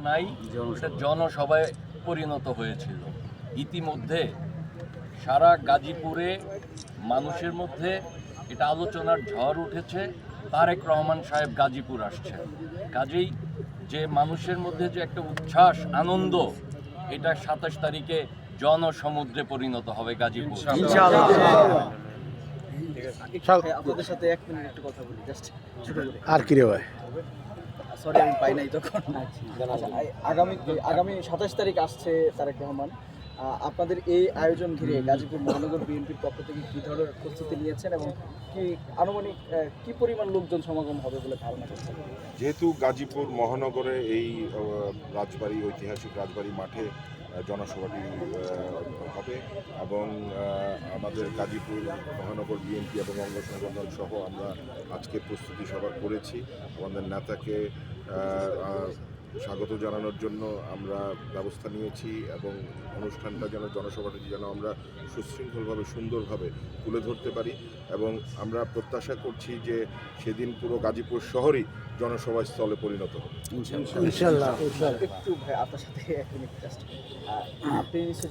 নাই, এটা জনসভায় পরিণত হয়েছিল। ইতিমধ্যে সারা গাজীপুরে মানুষের মধ্যে এটা আলোচনার ঝড় উঠেছে। তারেক রহমান সাহেব গাজীপুর আসছেন, কাজেই যে মানুষের মধ্যে যে একটা উচ্ছ্বাস আনন্দ, এটা 27 তারিখে জনসমুদ্রে পরিণত হবে গাজীপুর। আপনাদের সাথে 1 মিনিট একটু কথা বলি, জাস্ট ছোট করে। আর কি রে ভাই, সরি আমি পাই নাই তখন। আচ্ছা, আগামী 27 তারিখ আসছে তারেক রহমান। আপনাদের এই আয়োজন ঘিরে গাজীপুর মহানগর বিএনপির পক্ষ থেকে কী ধরনের প্রস্তুতি নিয়েছেন এবং কি আনুমানিক কি পরিমাণ লোকজন সমাগম হবে বলে ধারণা করছেন? যেহেতু গাজীপুর মহানগরে এই রাজবাড়ি, ঐতিহাসিক রাজবাড়ি মাঠে জনসভাটি হবে এবং আমাদের গাজীপুর মহানগর বিএনপি এবং অঙ্গ সংগঠন সহ আমরা আজকে প্রস্তুতি সভা করেছি। আমাদের নেতাকে স্বাগত জানানোর জন্য আমরা ব্যবস্থা নিয়েছি এবং অনুষ্ঠানটা যেন, জনসভাটি যেন আমরা সুশৃঙ্খলভাবে সুন্দরভাবে তুলে ধরতে পারি এবং আমরা প্রত্যাশা করছি যে সেদিন পুরো গাজীপুর শহরই জনসভা স্থলে পরিণত হবে ইনশাআল্লাহ। একটু ভাই আপনার সাথে 1 মিনিট জাস্ট, আপনি নিশ্চয়